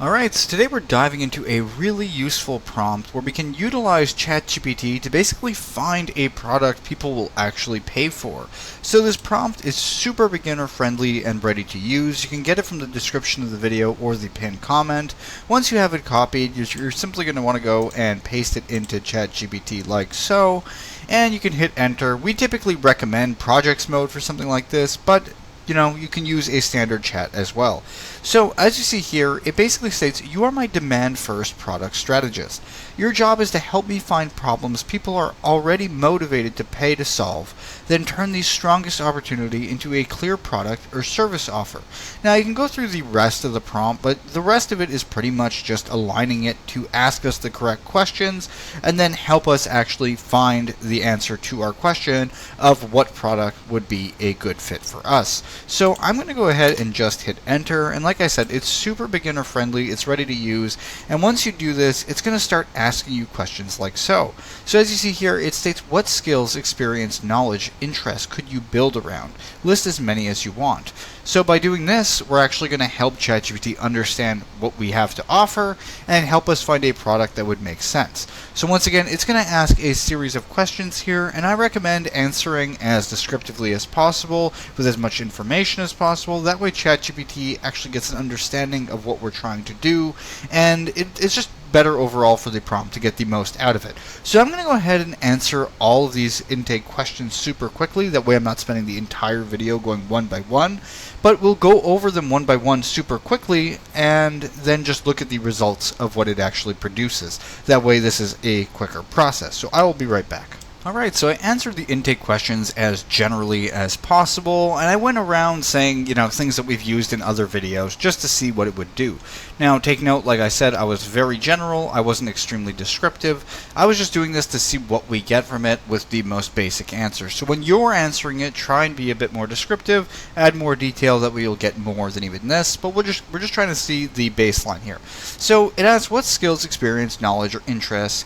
Alright, so today we're diving into a really useful prompt where we can utilize ChatGPT to basically find a product people will actually pay for. So this prompt is super beginner friendly and ready to use. You can get it from the description of the video or the pinned comment. Once you have it copied, you're simply going to want to go and paste it into ChatGPT like so, and you can hit enter. We typically recommend projects mode for something like this, but you can use a standard chat as well. So as you see here, it basically states, you are my demand first product strategist. Your job is to help me find problems people are already motivated to pay to solve, then turn the strongest opportunity into a clear product or service offer. Now you can go through the rest of the prompt, but the rest of it is pretty much just aligning it to ask us the correct questions and then help us actually find the answer to our question of what product would be a good fit for us. So I'm going to go ahead and just hit enter, and like I said, it's super beginner friendly, it's ready to use, and once you do this, it's going to start asking you questions like so. So as you see here, it states, what skills, experience, knowledge, interests could you build around? List as many as you want. So by doing this, we're actually going to help ChatGPT understand what we have to offer and help us find a product that would make sense. So once again, it's going to ask a series of questions here, and I recommend answering as descriptively as possible with as much information as possible. That way ChatGPT actually gets an understanding of what we're trying to do, and it's just better overall for the prompt to get the most out of it. So I'm going to go ahead and answer all of these intake questions super quickly. That way I'm not spending the entire video going one by one, but we'll go over them one by one super quickly and then just look at the results of what it actually produces. That way this is a quicker process. So I will be right back. Alright, so I answered the intake questions as generally as possible, and I went around saying, things that we've used in other videos just to see what it would do. Now, take note, like I said, I was very general, I wasn't extremely descriptive. I was just doing this to see what we get from it with the most basic answers. So when you're answering it, try and be a bit more descriptive, add more detail, that way you'll get more than even this, but we're just trying to see the baseline here. So it asks, what skills, experience, knowledge, or interests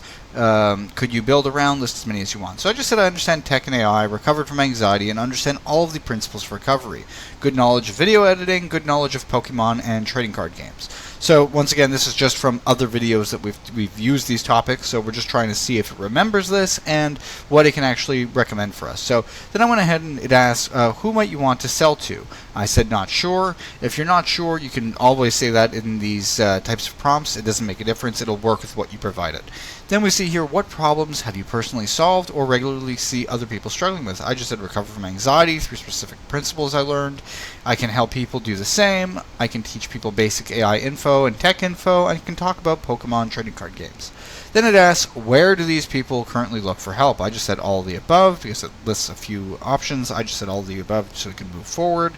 could you build around? List as many as you want. So I just said I understand tech and AI, recovered from anxiety, and understand all of the principles for recovery. Good knowledge of video editing, good knowledge of Pokemon and trading card games. So once again, this is just from other videos that we've used these topics, so we're just trying to see if it remembers this and what it can actually recommend for us. So then I went ahead and it asked, who might you want to sell to? I said not sure. If you're not sure, you can always say that in these types of prompts. It doesn't make a difference. It'll work with what you provided. Then we see here, what problems have you personally solved or regularly see other people struggling with? I just said recover from anxiety through specific principles I learned. I can help people do the same. I can teach people basic AI info and tech info. I can talk about Pokemon trading card games. Then it asks, where do these people currently look for help? I just said all of the above because it lists a few options. I just said all of the above so we can move forward.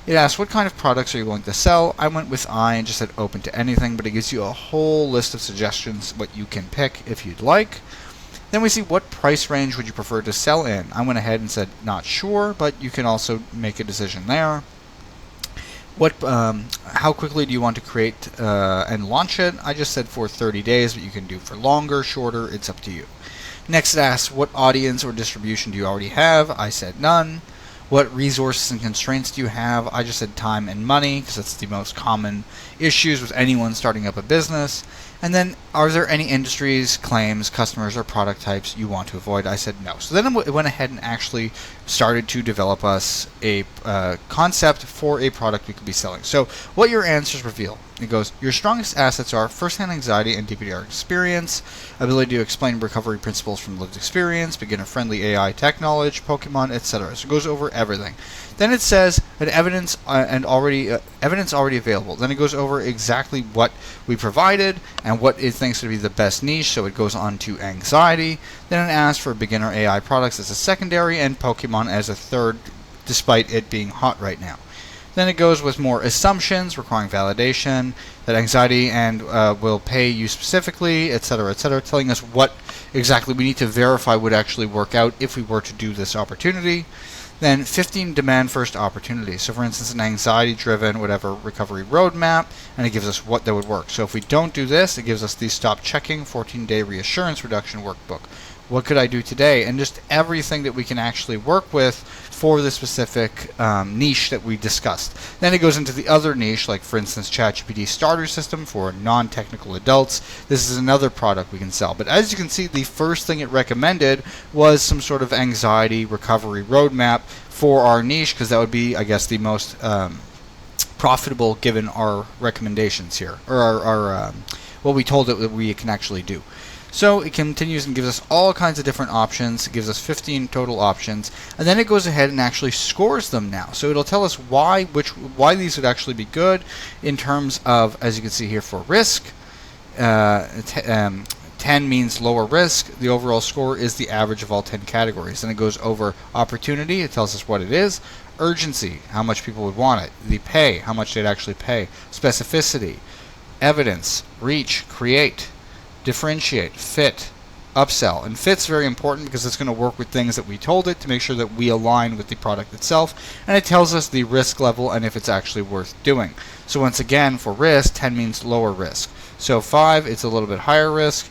It asks, what kind of products are you willing to sell? I went with I and just said open to anything, but it gives you a whole list of suggestions what you can pick if you'd like. Then we see, what price range would you prefer to sell in? I went ahead and said not sure, but you can also make a decision there. How quickly do you want to create and launch it? I just said for 30 days, but you can do for longer, shorter, it's up to you. Next it asks, what audience or distribution do you already have? I said none. What resources and constraints do you have? I just said time and money, because that's the most common issues with anyone starting up a business. And then, are there any industries, claims, customers, or product types you want to avoid? I said no. So then it went ahead and actually started to develop us a concept for a product we could be selling. So what your answers reveal. It goes, your strongest assets are first-hand anxiety and DPDR experience, ability to explain recovery principles from lived experience, beginner-friendly AI tech knowledge, Pokemon, etc. So it goes over everything. Then it says that evidence already available. Then it goes over exactly what we provided and what it thinks would be the best niche. So it goes on to anxiety. Then it asks for beginner AI products as a secondary and Pokemon as a third, despite it being hot right now. Then it goes with more assumptions requiring validation, that anxiety and will pay you specifically, etc., telling us what exactly we need to verify would actually work out if we were to do this opportunity. Then 15 demand first opportunities. So for instance, an anxiety driven whatever recovery roadmap, and it gives us what that would work. So if we don't do this, it gives us the stop checking 14-day reassurance reduction workbook. what could I do today, and just everything that we can actually work with for the specific niche that we discussed. Then it goes into the other niche, like for instance ChatGPT starter system for non-technical adults. This is another product we can sell. But as you can see, the first thing it recommended was some sort of anxiety recovery roadmap for our niche, because that would be, I guess, the most profitable given our recommendations here, or our what we told it that we can actually do. So it continues and gives us all kinds of different options. It gives us 15 total options, and then it goes ahead and actually scores them now. So it'll tell us why these would actually be good in terms of, as you can see here, for risk. 10 means lower risk. The overall score is the average of all 10 categories. Then it goes over opportunity. It tells us what it is. Urgency, how much people would want it. The pay, how much they'd actually pay. Specificity, evidence, reach, create, differentiate, fit, upsell. And fit's very important because it's going to work with things that we told it to make sure that we align with the product itself. And it tells us the risk level and if it's actually worth doing. So once again, for risk, 10 means lower risk. So 5, it's a little bit higher risk.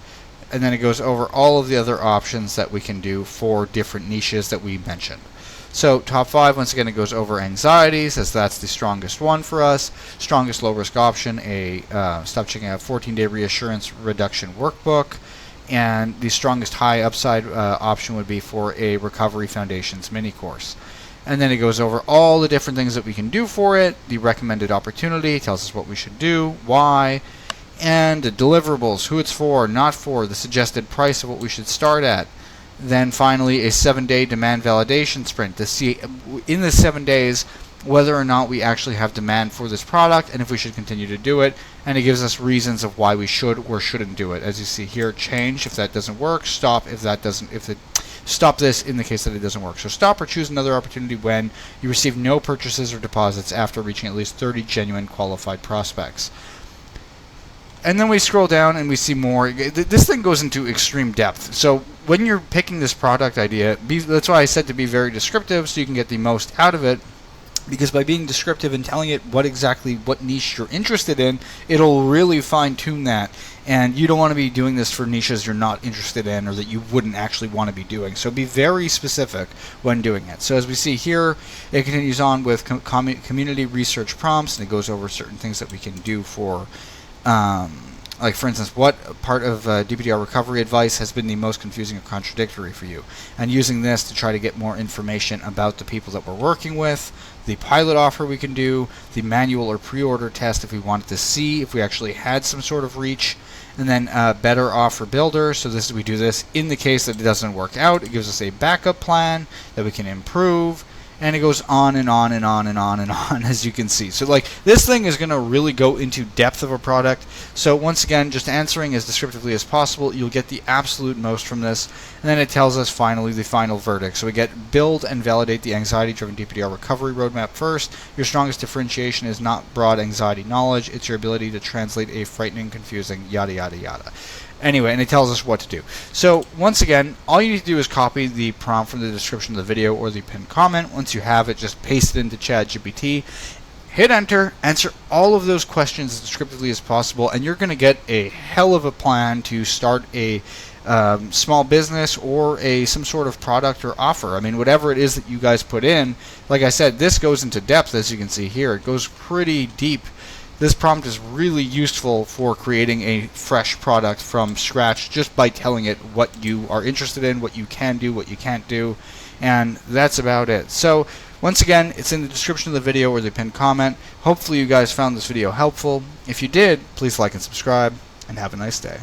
And then it goes over all of the other options that we can do for different niches that we mentioned. So top 5, once again, it goes over anxieties, as that's the strongest one for us. Strongest low risk option, stop checking out 14-day reassurance reduction workbook. And the strongest high upside option would be for a recovery foundations mini course. And then it goes over all the different things that we can do for it. The recommended opportunity tells us what we should do, why, and the deliverables, who it's for, not for, the suggested price of what we should start at. Then finally, a 7-day demand validation sprint to see in the 7 days whether or not we actually have demand for this product and if we should continue to do it. And it gives us reasons of why we should or shouldn't do it. As you see here, change if that doesn't work, stop if that doesn't, stop this in the case that it doesn't work. So stop or choose another opportunity when you receive no purchases or deposits after reaching at least 30 genuine qualified prospects. And then we scroll down and we see more. This thing goes into extreme depth. So when you're picking this product idea, that's why I said to be very descriptive so you can get the most out of it. Because by being descriptive and telling it what niche you're interested in, it'll really fine-tune that. And you don't want to be doing this for niches you're not interested in or that you wouldn't actually want to be doing. So be very specific when doing it. So as we see here, it continues on with community research prompts, and it goes over certain things that we can do for like for instance, what part of DPDR recovery advice has been the most confusing or contradictory for you? And using this to try to get more information about the people that we're working with, the pilot offer we can do, the manual or pre-order test if we wanted to see if we actually had some sort of reach, and then better offer builder. So we do this in the case that it doesn't work out. It gives us a backup plan that we can improve. And it goes on and on and on and on and on, as you can see. So like this thing is going to really go into depth of a product. So once again, just answering as descriptively as possible, you'll get the absolute most from this. And then it tells us finally the final verdict. So we get build and validate the anxiety-driven DPDR recovery roadmap first. Your strongest differentiation is not broad anxiety knowledge. It's your ability to translate a frightening, confusing, yada, yada, yada. Anyway, and it tells us what to do. So once again, all you need to do is copy the prompt from the description of the video or the pinned comment. Once you have it, just paste it into ChatGPT, hit enter, answer all of those questions as descriptively as possible, and you're going to get a hell of a plan to start a small business or some sort of product or offer. I mean, whatever it is that you guys put in. Like I said, this goes into depth, as you can see here. It goes pretty deep. This prompt is really useful for creating a fresh product from scratch just by telling it what you are interested in, what you can do, what you can't do, and that's about it. So once again, it's in the description of the video or the pinned comment. Hopefully you guys found this video helpful. If you did, please like and subscribe, and have a nice day.